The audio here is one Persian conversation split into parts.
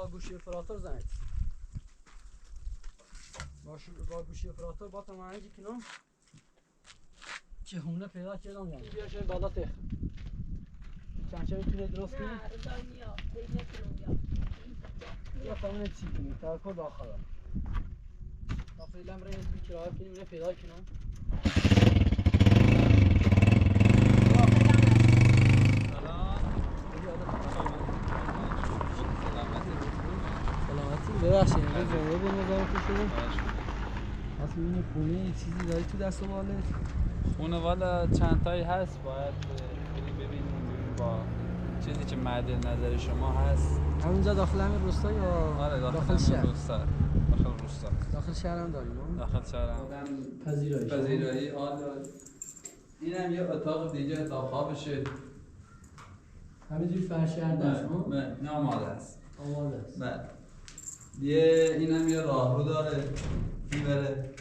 با گوشی اپراتور زنید با گوشی اپراتور با تمامنجی کنم که همونه پیدا کردم یعنی بیا شوی بالا تخ چند میتونه درست کنی؟ نه رضا نمیتونم یا تمامه چی کنی؟ توکل داخل فعلا برای اسمی کرایه کنیم اینه پیدا کنم ببخشید امروز جمعه به نظر تو شده اصلا این خونه چیزی داری تو دست و بالت خونه والا چند تایی هست باید ببینیم با چیزی که مد نظر شما هست همونجا داخل همین روستا یا آره داخل شهر؟ داخل روستا داخل شهر هم داریم داخل شهر هم پذیرایی این هم یه اتاق دیگه اتاق خوابشه همینجوری فرش کرده است ها؟ نه آماده است آماده است بله اینم یه راهرو داره میبره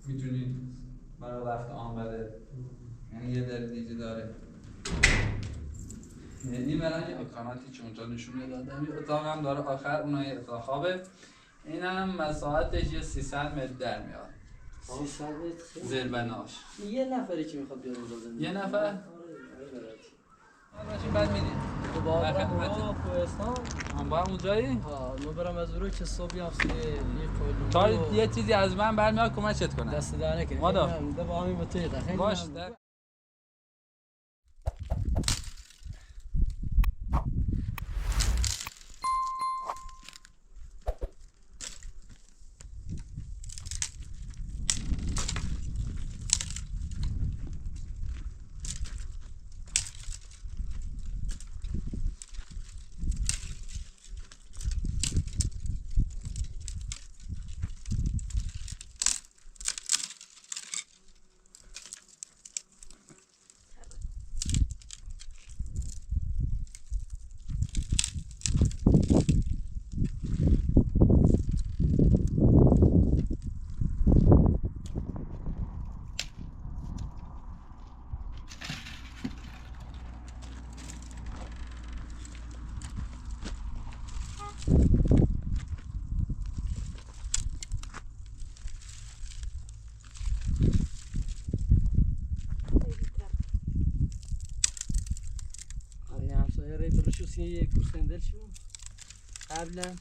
میتونید برای رفت آمده یعنی یه در دیگه داره این برای یه امکاناتی که اونجا نشونه دادم یه اتاق هم داره آخر اونها یه اتاق خوابه این هم مساحتش یه 300 متر در میاد 300 متر زیربناش یه نفری که میخواد بیاد اونجا زندگی یه نفر؟ آره ماشین بعد میدیم تو با برم کوهستان هم با اونجایی؟ ها ما برم از اون رو که صبح بیام سوی یه کلو تا یه چیزی از من برمیاد کمکت کنه دست در نکنی مادا با همین با توی خیلی باش یه گوسفندل شو قبلا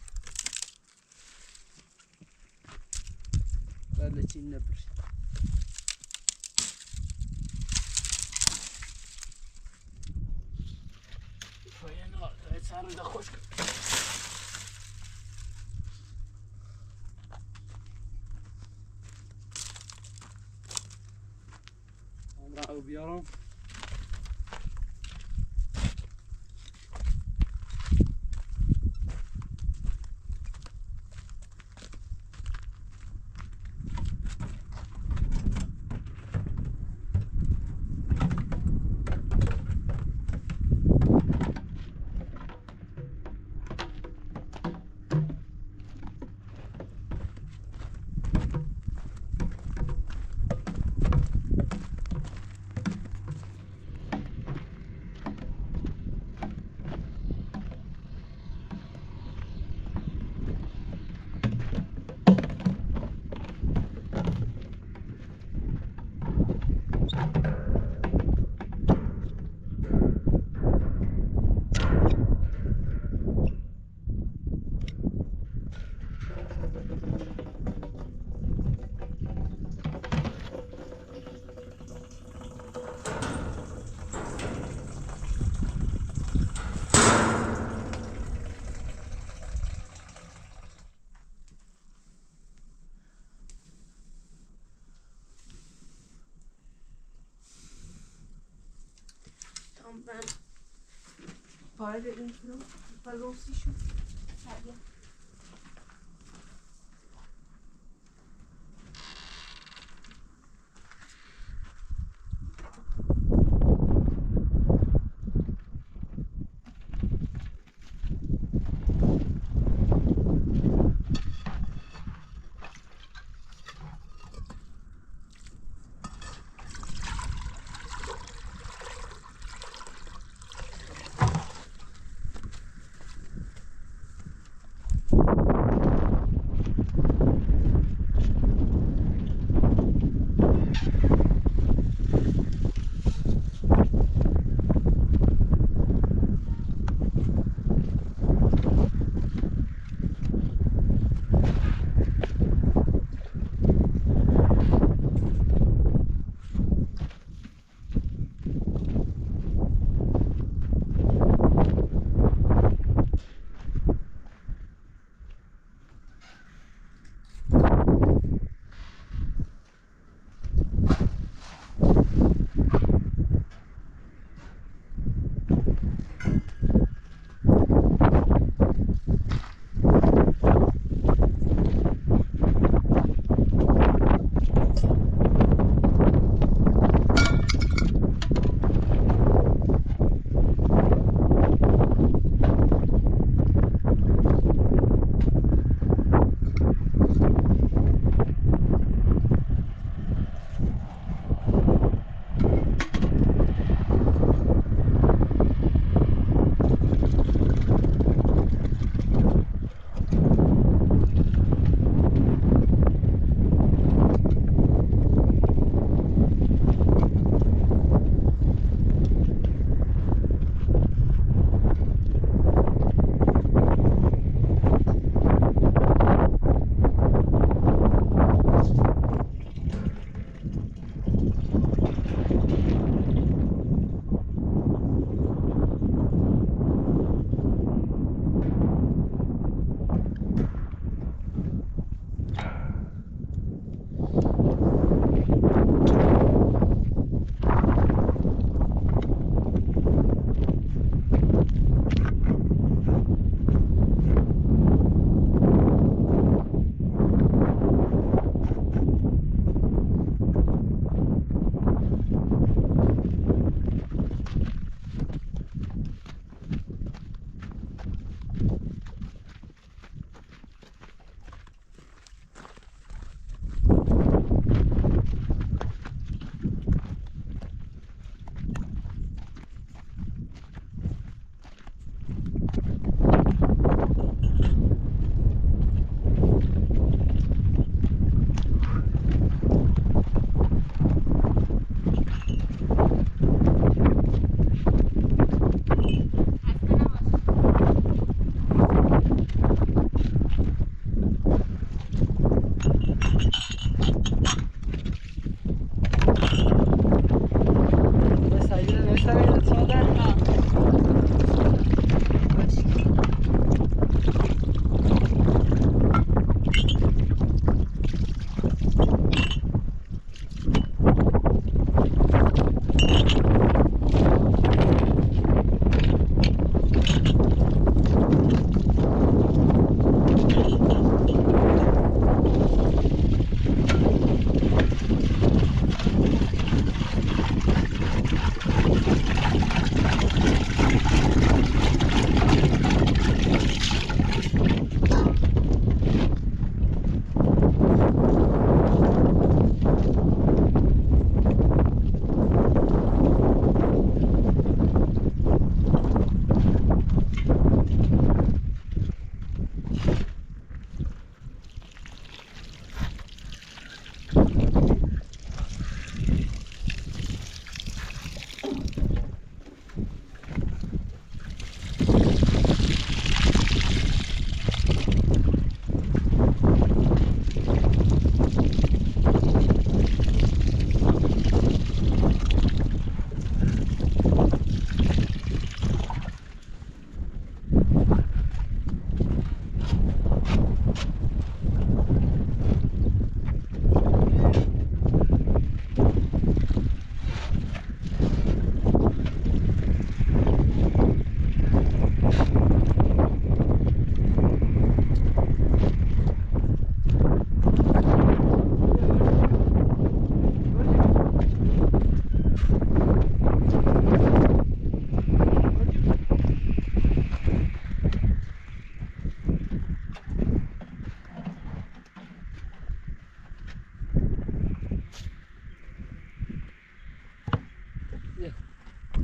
قبل چین نبرش پایین آره سر رو خوش کن امرا بیارم من پای بدیم کنم پای روسیشون سریع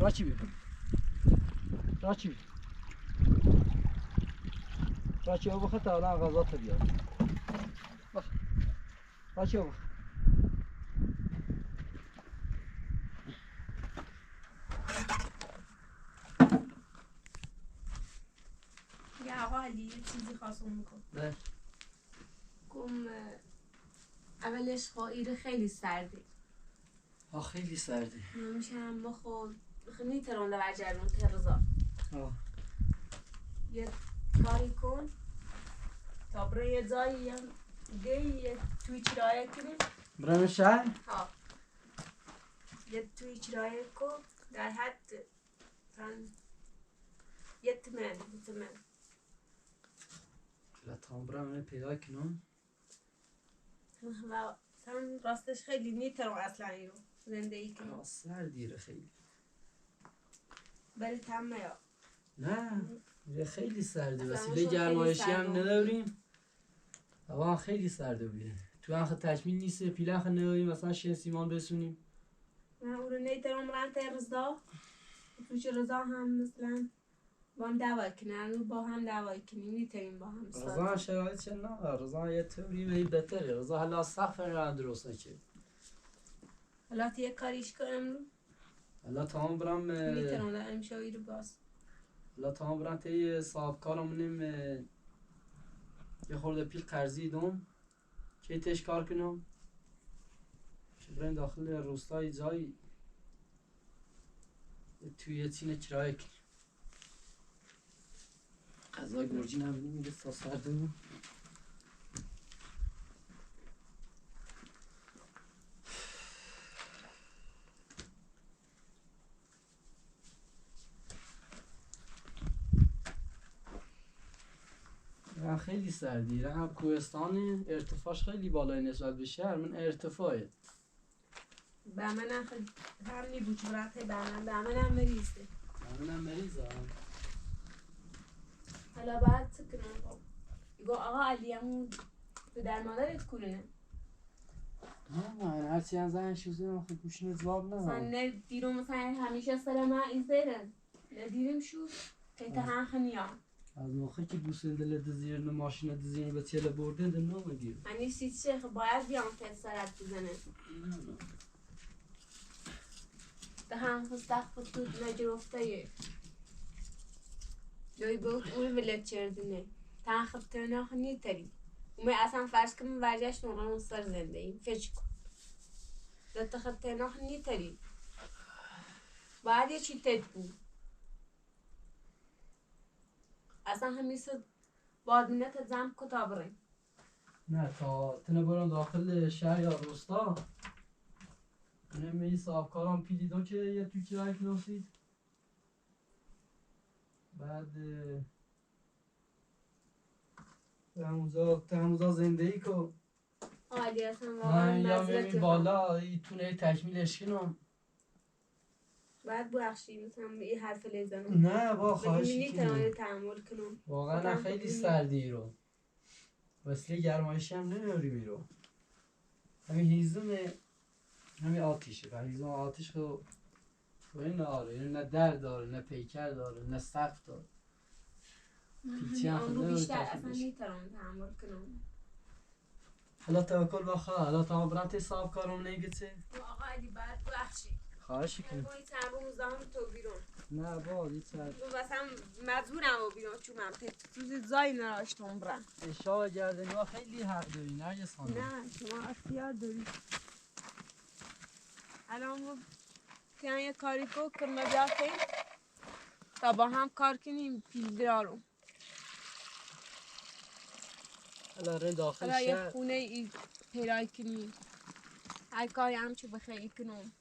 راچی بیا راچی بیا راچی ها بخواه تا الان غذا تا بیاد بخ راچی ها بخواه یا آقا علی یه چیزی خواستم میکن نه گم اولش خواهی خیلی سرده خیلی سرده نمیشم ما خب نیترانده و جرمون ترزا یه کاری کن تا برای یه جایی هم دیگه توی چرایه کنیم برای شهر؟ ها یه توی چرایه کن در حد یه تمن لطفاً برای من پیدا کنم و سن راستش خیلی نیتران اصلا اینو زندگی کنم سردیره خیلی برای تمه یا نه خیلی سرده اصلا وسیله خیلی گرمایشی هم سرده. نداریم هوا خیلی سرده بیره تو هم تکمیل نیست پیلخ نداریم مثلا شن سیمان بسونیم من اون رو نیتران برن ترزا توی رضا هم مثلا با هم دوای کنن با هم دوای کنیم نیترین با هم رضا هم شرایط چه نه رضا یه توری بهی بهتره رضا حالا سخت فرقه درست نکرد حالا یه کاریش کنم حالا تمام برم نیتران دارم شوی رو باز حالا تمام برم تی صاحب کارمونیم یه خورده پیل قرضی دوم که تش کار کنم بریم داخل روستای جایی توی یه چین کرایه کنیم غذای گرجی نمیدیم میگه تا سرده خیلی سردی هم کوهستان ارتفاعش خیلی بالای نسبت به شهر من ارتفاعه به من هم نیبود برات به من هم مریضه منم مریضم حالا بعد چه کنم گو آقا علی همون در مادرت کنه من هرچی از زن شوزه خود گوشیم جواب مثلا ندارم نه دیرم مثلا همیشه سر من این زیرن نه دیرم شو که هم خنیام از موقعی که گوسنده لده زیر ماشین دزینی به تیله بردن ده نامگیر منی سیچه باید بیام که سرت بزنه ده هم خستخ فتود نجرفته دوی بود اون ولد چردنه تن خبتنا خنی تری ومی اصلا فرض کنم ورجش نوران سر زنده ایم فکر کن ده خبتنا خنی تری باید یه چی تد بود اصلا همیشه بادینه تزم کتابره نه تا تنه برم داخل شهر یا روستا نمی صاحبکاران پیدیدم که یه توی کرایه کناسید بعد تموزا زندگی که عالی اصلا من واقعا یا مزرتی میمی بالا ایتونه تکمیلش کنم بعد بخشی مثلا به این حرف لیزنم نه با بگی خواهشی منی تنهایی کنم تحمل کنم واقعا خودم خیلی خودم سردی رو وصله گرمایشی هم نمیاری میرو همین هیزم همین آتیشه و هیزم آتیش خب این ناره نه در داره نه پیکر داره نه سقف داره پیچی هم آن رو خیلی بیشتر تکمیل اصلا بشه. نیترم تحمل کنم حالا توکل بخواه حالا تا برات حساب کارم نگیته آقا علی بعد بخشی خواهشی کنم باید تنبو مزدهم تو بیرون نه با یه سر مثلا مجبورم و بیرون چون من توی زای نراشتم برم اشاق گردنی ها خیلی حق داری نرگس خانم نه شما اختیار داری الان ما که یه کاری کنم بیا خیلی تا با هم کار کنیم پیلدارو حالا رن داخل حالا یه شهر خونه ای پیدا کنیم هر کاری هم چه بخیری کنم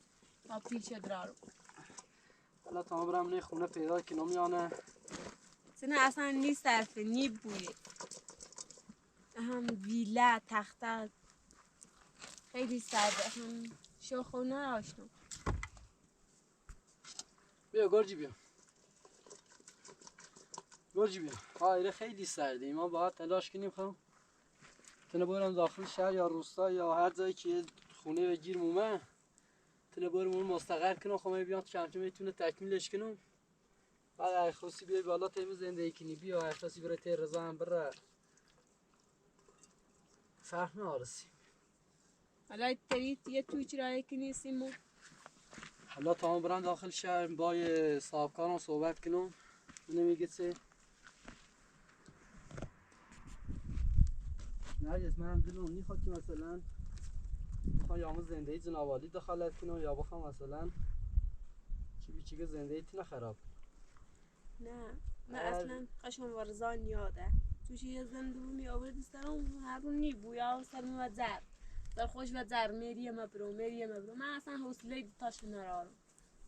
تا پیش درارو حالا تا برم نه خونه پیدا کنم یانه سنه اصلا نیست طرف نیب بویه هم ویله تخته خیلی سرده هم شوخونه نراشتم بیا گرجی بیا گرجی بیا آیره خیلی سرده ما باید تلاش کنیم خواهم تنه برم داخل شهر یا روستا یا هر جایی که خونه بگیر مومه تنه برم اون مستقر کنم خواهم بیان چمچه میتونه تکمیلش کنم بعد اخلاصی بیای بالا تیم زندگی کنی بیا اخلاصی برای تیر رضا هم بره فرق نارسی حالا ترید یه توی چرایی که نیستیم حالا تا هم برم داخل شهر با یه صاحبکارم صحبت کنم نمیگه چه نرگس من هم دلم میخواد که مثلا بخوام یا همون زندگی جنابالی دخالت کنم یا بخوام مثلا چی زندگی تینه خراب نه من اصلا قشم ورزان یاده توش یه زندونی آورد سرم هر رو نی بویا و سرم و زر در خوش و زر میریم مبرو من اصلا حوصله تاش نرارم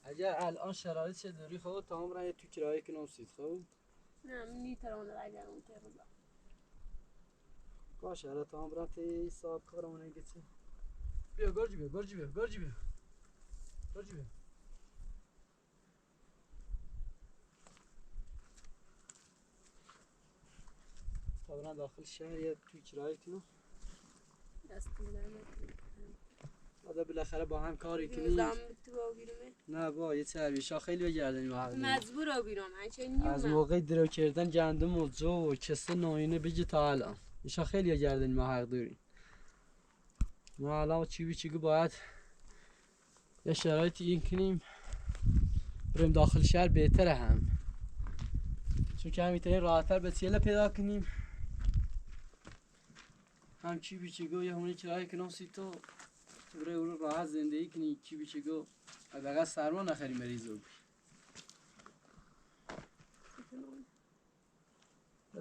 اگر الان شرایط چه داری خود تا هم تو کرایه کنم سید خود نه من نیترانه اگر اون تر بزن باشه حالا تا هم برم تی صاحب کارمون نگه چه بیا گرجی بیا تا برم داخل شهر یه توی کرایه کنم دست کنم بعد بالاخره با هم کاری کنیم نظام تو بیرمه نه با یه چربیشا خیلی بگردنیم و حق داریم. مجبور بیرم چه نیومم از موقع درو کردن گندم و جو و کسه ناینه بگی تا الان ایشا خیلی بگردنیم و حق داریم ما الان چیگو باید یه شرایطی این کنیم بریم داخل شهر بهتره هم چون که همیتونیم راحتر به تیله پیدا کنیم هم چیگو یه همونی کرایه کنم سی تو برای اون راحت زندگی کنی چیگو حداقل سرما نخریم مریضو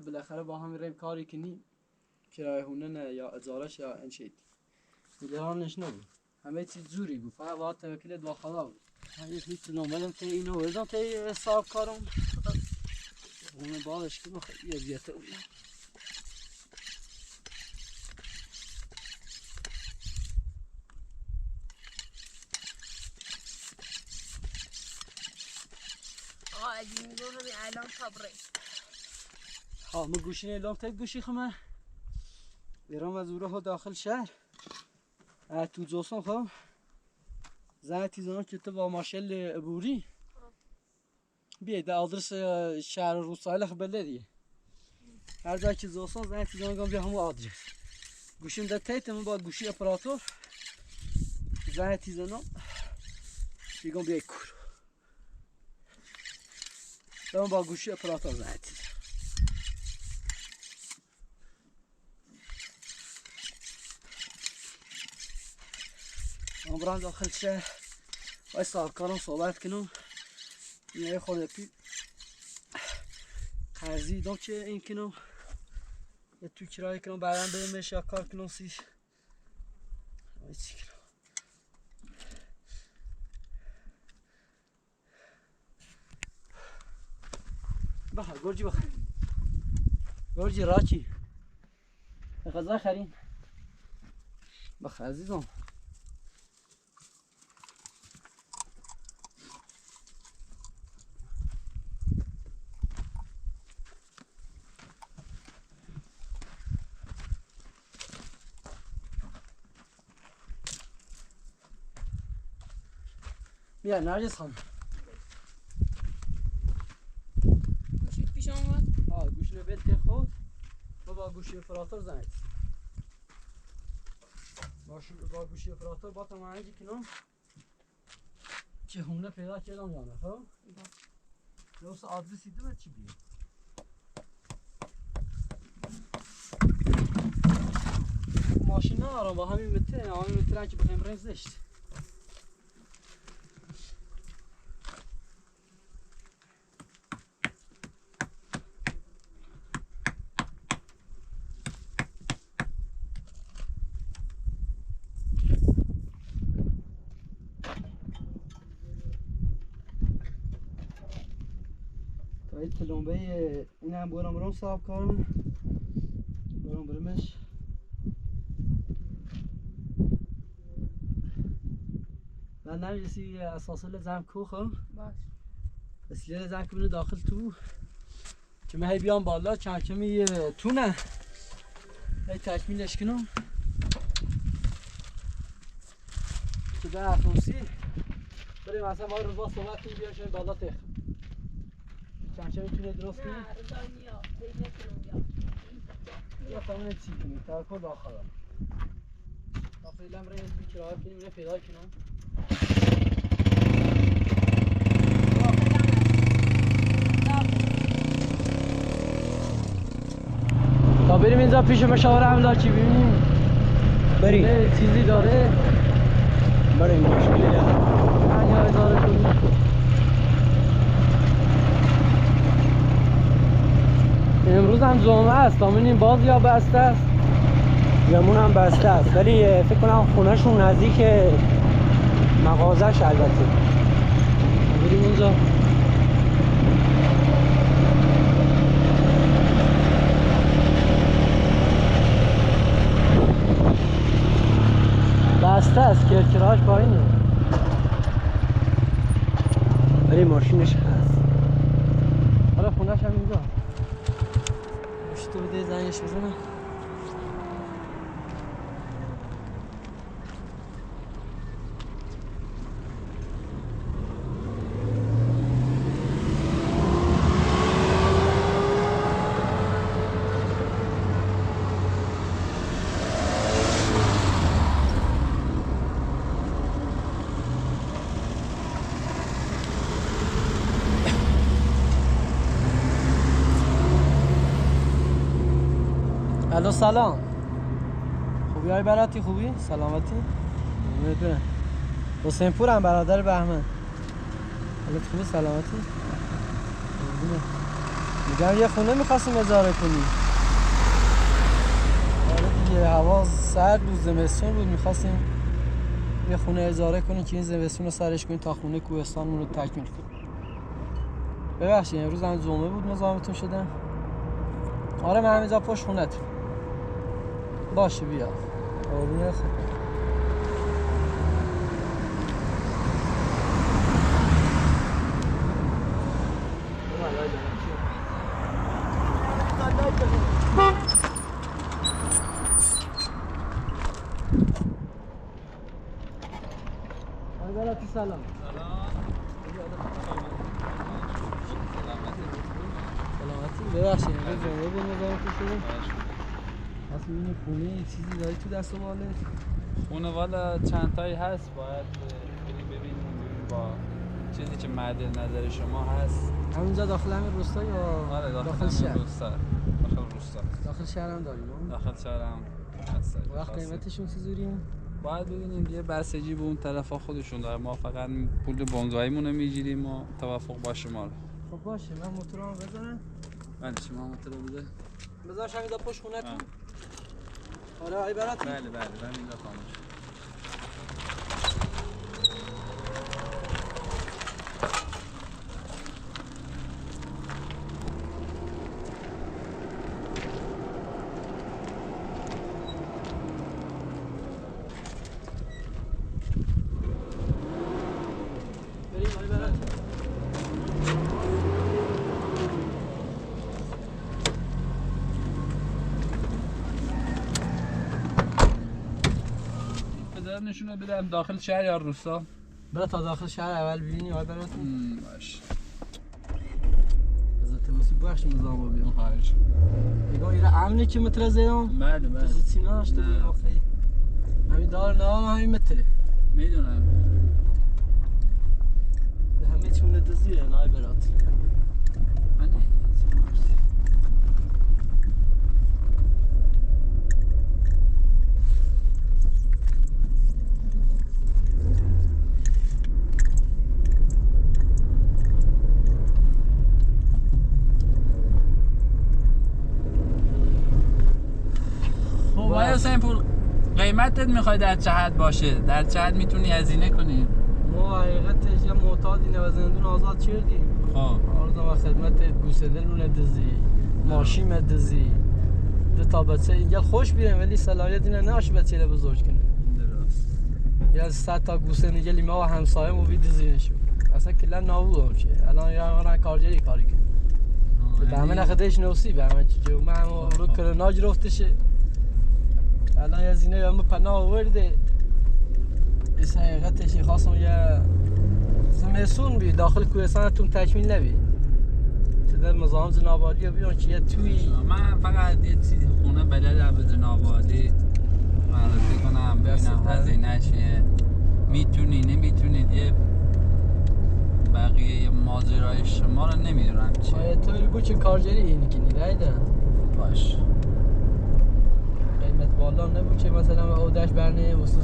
بالاخره با هم میریم کاری کنیم کرایه هونه نه یا اجارش یا این شید نگرانش نبود همه چیز جوری بود فقط باید توکلت با خدا بود من یک میتونم ولم که اینو وردم که حساب کارم اون بالش که خیلی اذیته بود عادی میگم همین الان کابره ها ما گوشی نیلام تا گوشی خمه بیرام از اوره ها داخل شهر تو جوسان خواهم زن تیزان که تو با ماشل عبوری بیایید در آدرس شهر روستایی خبرله دیگه هر جایی که زوستان زنگ تیزان بیا همون آدرس گوشیم در تایتم با گوشی اپراتور زنگ تیزانم بیگم بیای کور دارم با گوشی اپراتور زنگ تیزان من برام داخل شهر باید صاحبکارم صحبت کنم یه خورده پی قرضی دام که این کنم یه تو کرایه کنم بعدم بریمش یا کار کنم سیش باید چی کنم بخیر گرجی بخیر گرجی را چی غذا خرین بخیر عزیزم بیا نرجس خانم گوشی پیش آمد گوشی رو بلت خود با گوشی اپراتور زنگ با گوشی اپراتور با تمام کنم که همونه پیدا کردم یا نه خب درست آدرسی دو چی بیه ماشین ندارم با همین متر که بخوایم رنگ زشت تلمبه این هم برم صاحب کارم برمش من نمیرسی اساسا لزم کوخم باش بس لزم کنه داخل تو که من هی بیام بالا چند کمی تو نه هی تکمیلش کنم که به افروسی بریم مثلا ما روزا صحبت کنیم بیام شاید بالا تخم چند کمی تونه درست کنیم نه رضا نیا دیگه کنم یا فهمونه چی کنیم توکل با خدا تا فعلا بریم تو کرایه کنیم اینو پیدا کنم تا بریم اینجا پیش مشاور املاکی چی ببینیم بریم چیزی داره بریم مشکلی یا اداره کنیم امروز هم جمعه است تا ببینیم باز یا بسته است یمون هم بسته است ولی فکر کنم خونهشون نزدیک مغازش البته بریم اونجا بسته است کرکراش پایینه ولی ماشینش هست آره خونهش هم اینجا تو بده زنگش بزنم الو سلام خوبی های براتی خوبی؟ سلامتی؟ میدونم حسین پورم برادر بهمن حالت خوبی سلامتی؟ میگم یه خونه میخواستیم اجاره کنیم آره دیگه هوا سرد بود زمستون بود میخواستیم یه خونه اجاره کنیم که این زمستون رو سرش کنیم تا خونه کوهستانمون رو تکمیل کنیم ببخشید امروز هم جمعه بود مزاحمتون شدم آره من همینجا پشت خونتون باشه بیا قربونه خود سلام. ببخشید زنده به نظام کشیدیم اصلا این خونه یه چیزی داری تو دست مالت؟ خونه والا چند تایی هست، باید ببینیم با چیزی که مد نظر شما هست. همینجا داخل همین روستا یا آره داخل شهر؟ روستا. داخل شهر هم داریم داخل شهر هم هست. وقت قیمتشون چجوریه؟ باید ببینیم یه بستگی به اون طرفا خودشون داره، ما فقط پول بنگاهیمون رو میگیریم و توافق با شما رو. خب باشه من موتورامو بزنم. بله شما موتور رو بده. بذارش همینجا پشت خونتون. آره آی براتی؟ بله همینجا خاموش. نشونه بدم داخل شهر یا روستا؟ برای تا داخل شهر اول ببینی آی براتی؟ باش. از تماسی بخش نظام رو بیام. خواهش. نگاه ایره امنی که متر زیرم؟ بله. سینا هاشته بیم آخی. همین دار نام همین متره. میدونم. به همه چونه دزیره نای برات. حسین پور قیمتت میخوای در چه حد باشه؟ در چه حد میتونی هزینه کنی؟ ما حقیقتش یه معتادی و زندون آزاد کردیم. خب آرزم و خدمت گوسنه لونه دزی ماشین دزی دو تا بچه اینجا خوش بیرم ولی صلاحیت اینه ناش بچه رو بزرگ کنه. درست. یا 100 تا گوسنه گلی ما و همسایه مو دزی نشو اصلا کلا نابود میشه. الان یا کارجری کاری کنه به همه نخدش نوسی به همه چیزو من رو کرناج رفتشه. الان یه زینه یا پناه آورده اس حقیقتش خواستم یه زمستون بی داخل کوهستانتون تکمیل نبی شده مزاحم جنابالی بیان که یه توی من فقط یه چیزی خونه بلدم به جنابالی معرفی کنم ببینم هزینه‌اش میتونی نمیتونید یه بقیه ماجرای شما رو نمیدونم چیه. آیا تو بگو چه کارجری اینی کنی رایده؟ باش. قیمت بالا نبود که مثلا به اودش برنه واسه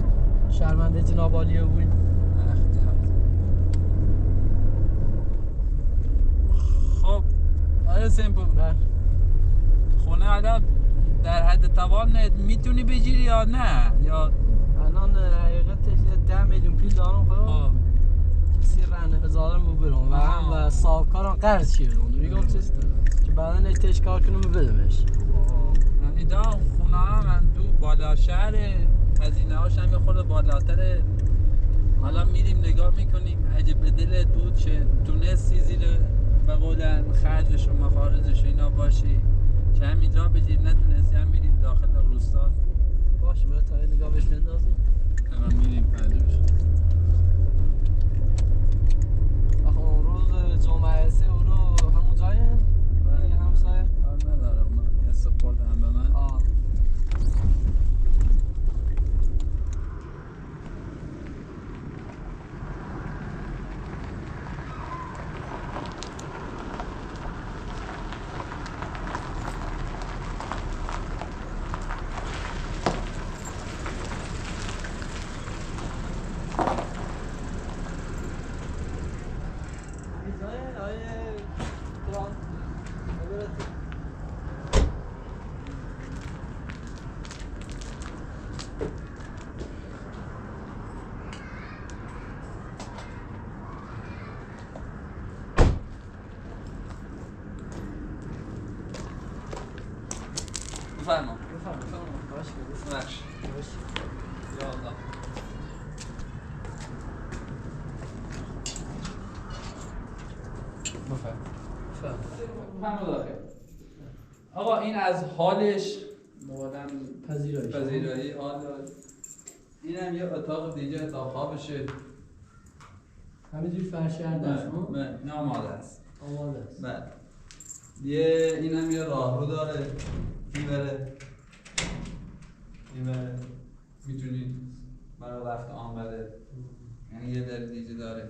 شرمنده جنابالی بود. خب آیا سیمپل خونه حالا در حد توان میتونی بگیری یا نه؟ یا الان حقیقتش 10 میلیون پیل دارم خب کسی رنه هزارم رو برم و هم و صاحبکارم قرض شیرم میگم چیست که بعدا نیتش کار کنم بدمش. ایدا خونه هم تو بالا شهر هزینه هاش هم یه خورده بالاتره. حالا میریم نگاه میکنیم اگه به دل دود چه تونستی زیر به قولن خرجش و مخارجش اینا باشی که هم اینجا بگیر نتونستی هم میریم داخل روستا. باشه برای تا نگاه بهش بندازیم. الان میریم پردوش. آخه اون روز جمعه سه او رو همون جایه؟ بله همسایه؟ کار ندارم من یه سپورت هم به من. بفرما. باشه. یا الله. بفرما. آقا این از حالش مقدم پذیرایی حال اینم یه اتاق دیگه اتاق خوابشه. همینجوری فرش کرده است ها؟ نه آماده است. آماده است. بله. اینم یه راهرو داره میبره میتونید برای رفت آمده، یعنی یه در دیجه داره.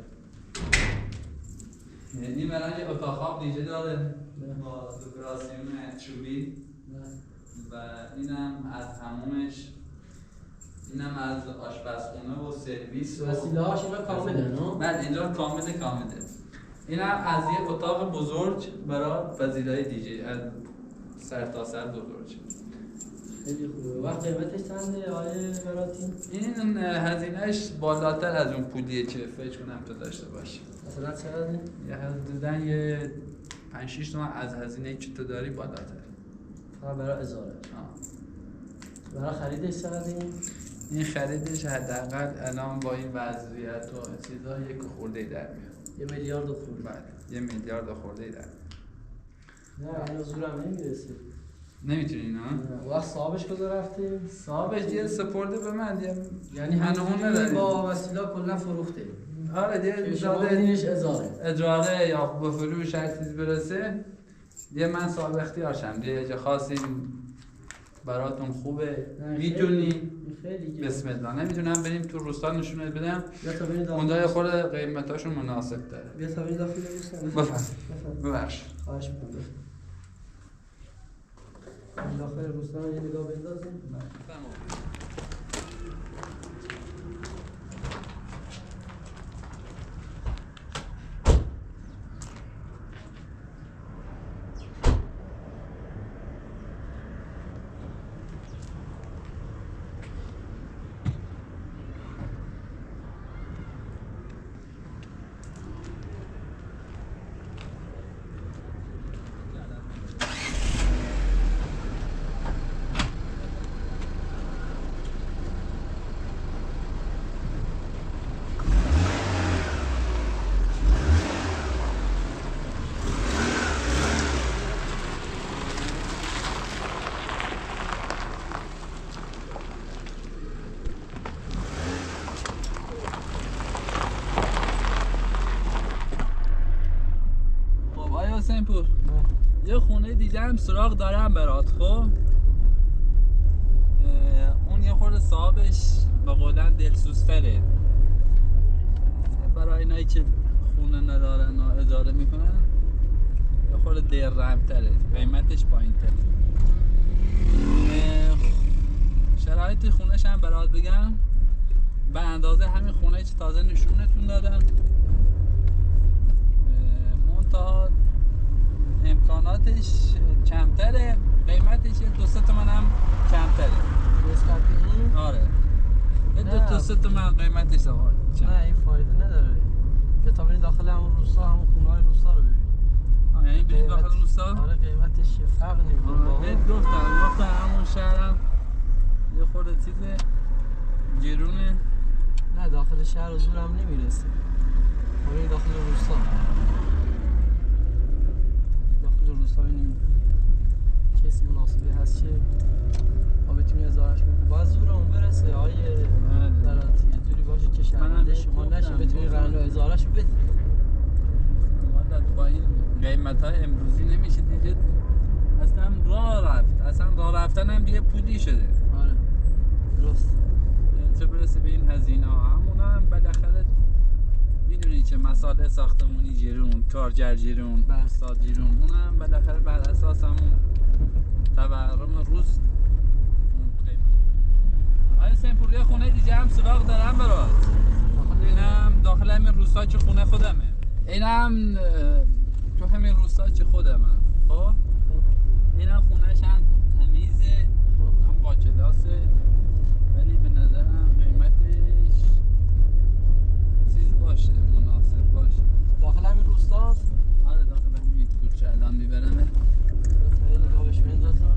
این برای یه اتاق خواب دیجه داره با دکوراسیون چوبی و اینم از حمومش، اینم از آشپزخونه و سرویس و وسیله‌هاش اینا کامله نه؟ بله اینجا کامله. اینم از یه اتاق بزرگ برای پذیرای دیجی، از سر تا سر بزرگ. خیلی خوبه. وقت قیمتش چنده آقای براتی؟ این هزینهش بالاتر از اون پولیه که فکر کنم تو داشته باشی. مثلا چقدره؟ یه حدوداً یه 5-6 تومن از هزینه‌ای که تو داری بالاتر. فقط برای اجاره. برای خریدش چقدره؟ این خریدش حداقل الان با این وضعیت و چیزا یک خورده در میاد. 1 میلیارد خورده. بله 1 میلیارد خورده در میاد. نه اینو زورم نمیرسه. نمیتونی نه؟ وقت صاحبش کجا رفته؟ صاحبش یه سپرده به من، یعنی من اون نداریم با وسیله کلا فروخته. آره دیگه شما داده بدینش اجاره یا به فروش هر چیز برسه دیگه من صاحب اختیارشم دیگه. جا خواستین براتون خوبه میتونی خیلی بسم الله. نمیتونم بریم تو روستا نشونت بدم، بیا تا بریم داخل. اونجا خود قیمتاشون مناسب داره. بیا تا بریم داخل ببینیم. ببخش خواهش می‌کنم. داخل روستا یه نگاه بندازیم. پور یه خونه دیگه هم سراغ دارم برات. خب اون یه خورده صاحبش به قولن دلسوزتره برای اینایی که خونه ندارن و اجاره میکنن، یه خورده درمتره، قیمتش پایین تره. شرایط خونهش هم برات بگم به اندازه همین خونه که تازه نشونتون دادم، منتها امکاناتش کمتره، قیمتش 2-3 تومن هم کمتره نسبت به این؟ آره 2-3 تومن قیمتش آقا. نه این فایده نداره. بیا تا بریم داخل همون روستا، همون خونه‌های روستا رو ببین. یعنی بریم داخل روستا؟ آره قیمتش فرق نمی‌کنه. بهت گفتم همون شهرم یه خورده چیزه گرونه. نه داخل شهر زورم نمیرسه. بریم داخل روستا. داخل روستا ببینیم کسی مناسبی هست که ما بتونیم ازارش کنیم. باید زورمون برسه آیه براتی، یه جوری باشه که شهرنده شما نشه بتونی قرن و ازارش رو بدی. با این قیمت های امروزی نمیشه دیگه اصلا راه رفت، اصلا راه رفتن هم دیگه پولی شده. آره درست. چه برسه به این هزینه ها، همون هم بالاخره میدونی که مسائل ساختمونی جرون، کارگر جرون، استاد جرون، اون هم بالاخره بر اساس همون تورم روز آیا سنپوری خونه دیگه هم سراغ دارم برات. اینم داخل همین روستا که خونه خودمه، اینم تو همین روستا که خودمه. خب اینم خونهش هم تمیزه، هم با کلاسه، ولی به نظرم قیمتش چیز باشه، مناسب باشه. داخل همین روستاست؟ آره داخل همین کوچه الان میبرمه. نگاه بهش بندازم.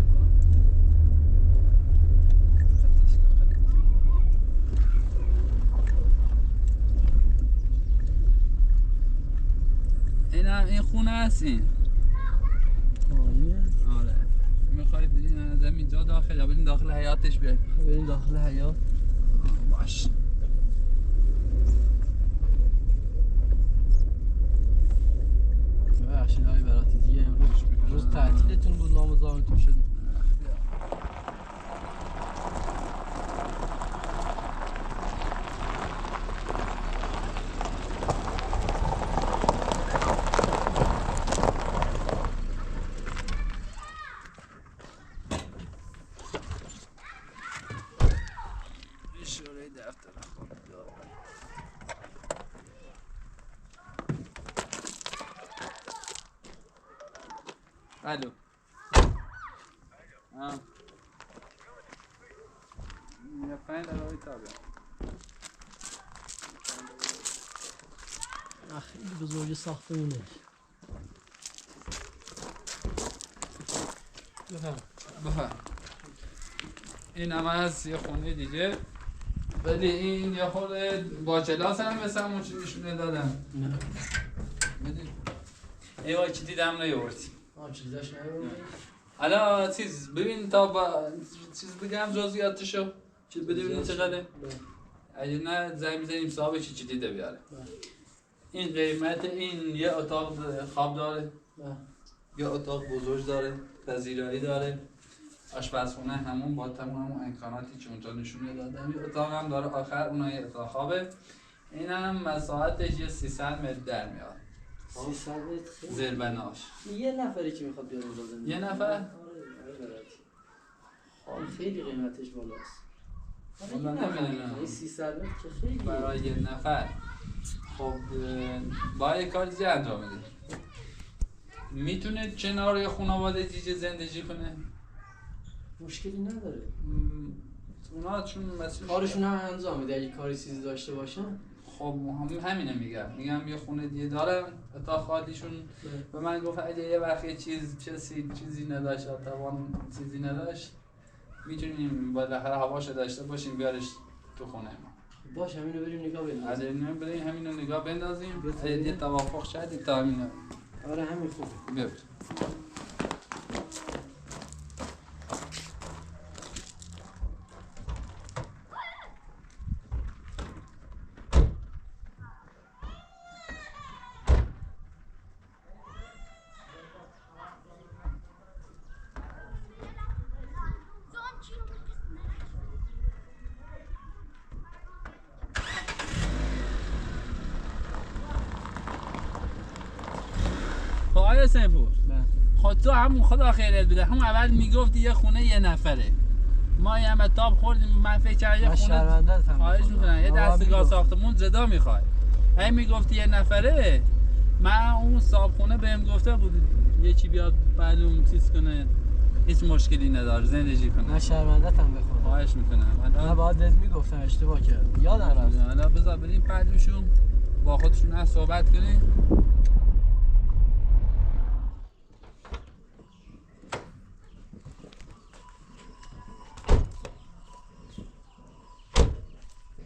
این خونه هست این. آره میخوای بریم از اینجا داخل یا بریم داخل حیاتش بیایم؟ بریم داخل حیات. باش. ببخشید آقای براتی دیگه امروز تعطیلتون بود نامزدمتون شدیم. اشاره دفتر خود دارم. الو یا 5 دقیقه تابع خیلی بزرگ ساختمونه. بفهم این هم از یه خونه دیگه، ولی این یه خورده با کلاس هم مثل همون چی نشونه دادم. نه بدید ای وای چی دیدم نیاوردی چیزی داشت نیاوردی؟ حالا چیز ببین تا با چیز بگم جزئیاتشو چیز بده ببینی چقدره. اگه نه زنگ میزنیم صاحب چی دیده بیاره. این قیمت این یه اتاق خواب داره، یه اتاق بزرگ داره، پذیرایی داره، آشپزخونه همون با تمام همون امکاناتی که اونجا نشونه دادم. یه اتاق هم داره آخر اونها یه اتاق خوابه. این هم مساحتش یه 300 متر در میاد. 300 متر خیلی زیربناش یه نفری که میخواد بیاد اونجا زندگی. یه نفر؟ خب خیلی قیمتش بالاست. والا نمیدونم. این 300 متر که خیلی برای یه نفر. خب باید کار دیگه انجام بده. میتونه کنار یه خانواده دیگه زندگی کنه؟ مشکلی نداره. اونا چون مسئول کارشون هم انجام میده اگه کاری چیزی داشته باشن. خب همینه میگم یه خونه دیگه دارم اتاق خالیشون. به من گفت اگه یه وقت یه چیزی نداشت توان چیزی نداشت میتونیم بالاخره هواشو داشته باشیم بیارش تو خونه ما. باشه همینو بریم نگاه بندازیم. بریم همینو نگاه بندازیم. یه توافق شدید تا همینو. آره همین خوبه. ببر. آیا سنپور خود تو همون خدا خیرت بده همون اول میگفتی یه خونه یه نفره ما یه متاب خوردیم من فکر کردم یه خونه خواهش میکنم یه دستگاه ساختمون جدا میخوای هی میگفتی یه نفره من اون صاحب خونه بهم گفته بود یکی بیاد معلوم چیز کنه هیچ مشکلی نداره زندگی کنه. من شرمندتم بخورم. خواهش میکنم. من باید بهت میگفتم اشتباه کردم. یادم رفت. حالا بذار بریم پهلوشون با خودشون هم صحبت کنیم.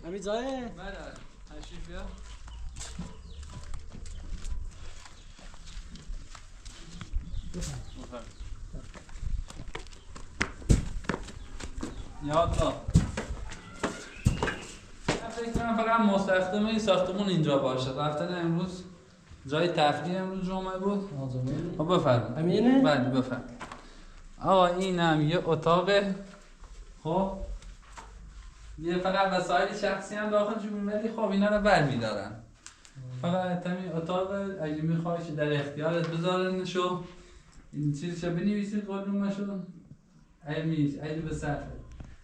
همین جایه؟ بله تشریف بیا. یادلا فکر کنم فقط مستخدم این ساختمون اینجا باشه. رفتن امروز جای تفریح امروز جمعه بود. خب بفرم همینه؟ بله بفرم. آقا این هم یه اتاقه. خب یه فقط وسایل شخصی هم داخلش ولی خب اینا رو برمیدارن. فقط همین اتاق اگه میخوای که در اختیارت بذارنشو این چیزشو بنویسید قدومشو اگه به صرفه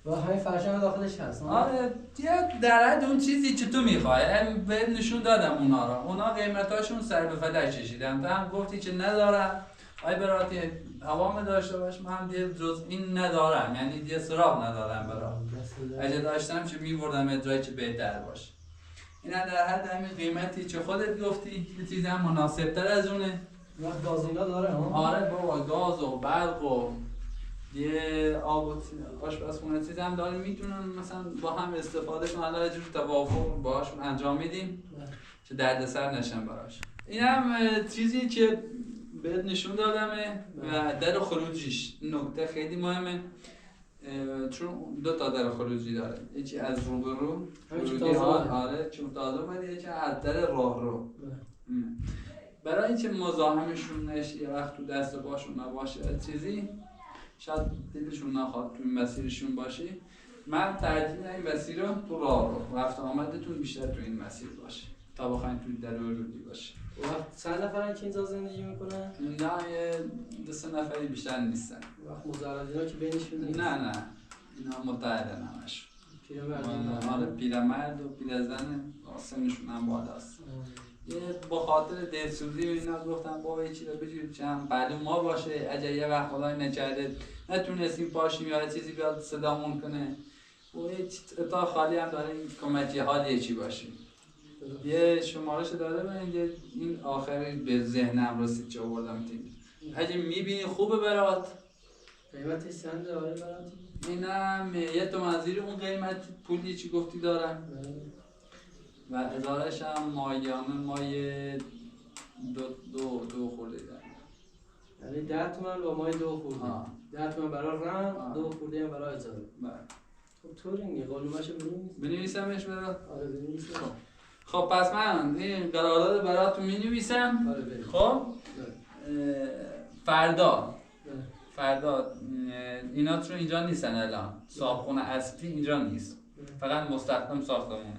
و همین فرشان داخلش هست. آره یه در حد اون چیزی که تو میخوای بهت نشون دادم اونا قیمتاشون سر به فلک کشیدن. تو هم گفتی که ندارم آی براتی عوام داشته باش من هم دیگه جز این ندارم یعنی دیگه سراغ ندارم برات. اگه داشتم چه میبردم ادرایی که بهتر باشه. اینا در حد همین قیمتی که خودت گفتی یه چیز هم مناسب تر از اونه. وقت گاز اینا داره ها؟ آره بابا گاز و برق و یه آب و آشپزخونه چیز هم داره میتونن مثلا با هم استفاده کنن. حالا یه جور توافق باهاشون انجام میدیم که دردسر نشن براش. این هم چیزی که بهت نشون دادمه و در خروجیش نکته خیلی مهمه چون دو تا در خروجی داره. یکی از روبرو ورودی ها آره چون تازه اومده یکی از در راهرو. برای اینکه مزاحمشون نشه یه وقت تو دست باشون نباشه چیزی شاید دلشون نخواد تو این مسیرشون باشه، من ترجیح این مسیر رو تو راه رفت آمدتون بیشتر تو این مسیر باشه تا بخواین تو در ورودی باشه. وقت چند نفرن که اینجا زندگی میکنن؟ نه یه 2-3 نفری بیشتر نیستن. وقت مزرعینا که بینشون نیست؟ نه اینا متحدن همش. پیرمرد؟ آره پیرمرد و پیرزن سنشون هم بالاست. یه با خاطر دلسوزی و اینا گفتم بابا یه چیزی بجوریم چند معلوم ما باشه اگه یه وقت خدای نکرده نتونستیم پاشیم یا چیزی بیاد صدامون کنه و هیچ اتاق خالی هم داره این کمکی حالی چی باشیم. یه شمارش داره من این آخری به ذهنم رسید چه آوردم تیم. اگه میبینی خوبه برات. قیمتش چنده آره برات؟ اینم یه تومن اون قیمت پولی چی گفتی دارم و ازارش هم ماهیانه مایه دو خورده دارم. یعنی 10 تومن با مای 2 خورده. 10 تومن برای رم 2 خورده هم برای اجاره. بله. خب طوری قانونشو بنویسمش برات؟ آره بنویسم. خب پس من این قرارداد براتون مینویسم. آره بریم. خب فردا اینا رو اینجا نیستن الان. صاحبخونه اصلی اینجا نیست. فقط مستخدم ساختمونه.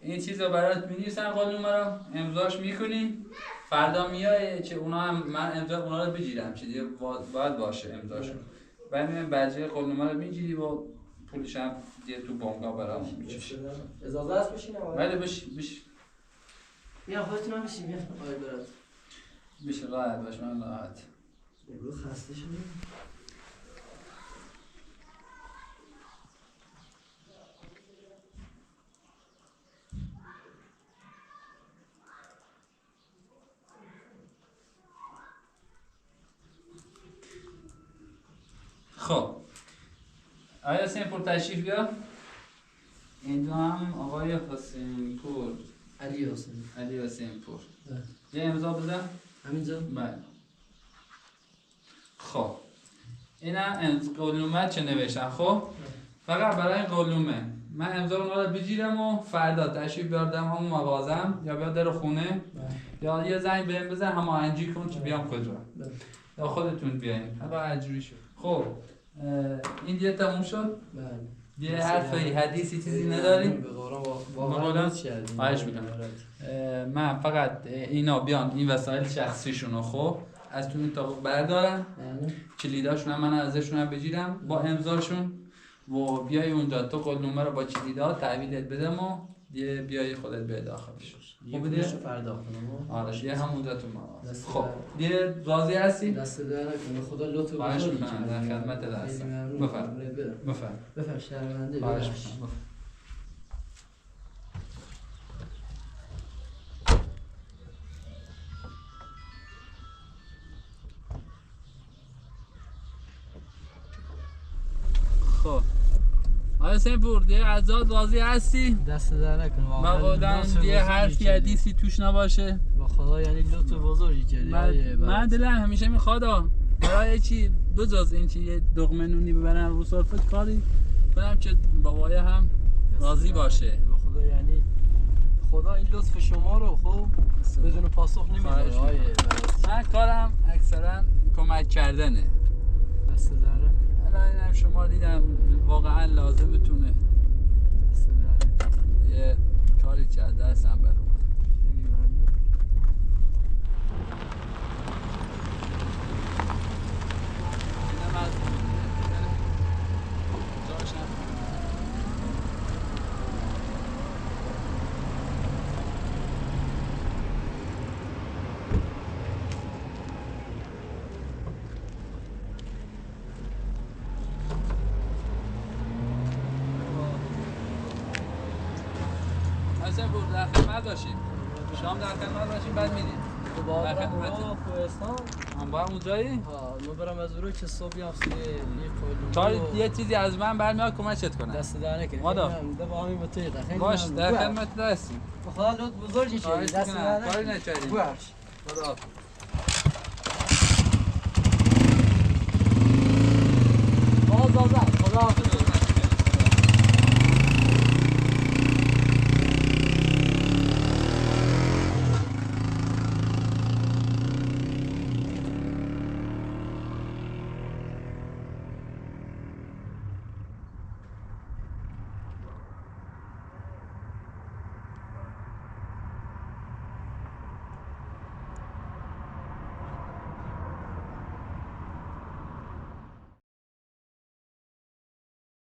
این چیزا برات می‌نویسن قانون رو امضاش می‌کنی. فردا میای که اونا هم من امضا اونا رو بگیرم چه دیگه باید باشه امضاشون. بعد میام برجه قانون رو میگیری و پولش هم دیگه تو بانک‌ها برام می‌چشی. اجازه است بشینم؟ بله بش. بیا خودتون هم بشین بیا. آره برات. بشه راحت باش من راحت. امروز خسته شدم. خب آیا حسین پور تشریف بیا. اینجا هم آقای حسین پور علی حسین پور یه امضا بزن همینجا؟ بله. خب اینم قلومه چه نوشتم. خب فقط برای این قلومه من امضا اونا رو بگیرم و فردا تشریف بیاردم همون مغازم یا بیاد در خونه یا یه زنگ بهم بزن هماهنگی کن که بیام کجا یا خودتون بیاین حالا اجوری شد. خب این دیگه تموم شد. بله. یه حرفی حدیثی چیزی نداریم؟ به قرآن واقعا چیزی خواهش میکنم. من فقط اینا بیان این وسایل شخصیشونو خب از تو این طابق بردارم کلیداشون هم من ازشون هم بگیرم با امضاشون و بیای اونجا تو قلنومه رو با کلیدا تحویلت بدم و یه بیای خودت به داخلش. خب بده پرداخت کنم. آره یه همونجا تو مغازه. خب یه راضی هستی؟ دست در نکنه خدا لطف خواهش بزرگی میکنم در خدمت هستم. بفرم شرمنده خواهش ببخش. میکنم. خب آیا حسین پور دیگه ازاد راضی هستی؟ دست در نکنه واقعا واقعا یه حرفی حدیثی توش نباشه. با خدا یعنی لطف بزرگی کردی. من دلم همیشه میخواد برای چی بجز این چی یه دغمه نونی ببرم رو سرفه کاری کنم که بابای هم راضی باشه. با خدا یعنی خدا این لطف شما رو خب بدون پاسخ نمیده. من کارم اکثرا کمک کردنه. دست در الان اینم شما دیدم واقعا لازمتونه یه کاری کرده هستم برام. حسین پور در خدمت باشیم. شام در خدمت باشیم بعد میدیم. در خدمت کوهستان. هم باید اونجایی؟ ها ما برم از اون که صبح بیام کاری یه چیزی از من برمیاد کمکت کنم. دست در نکنه. مادا. با همین متوی باش در خدمت هستیم. خدا لطف بزرگی کردی. دست در نکنه. کاری نکردیم. ببخش. خدا خدا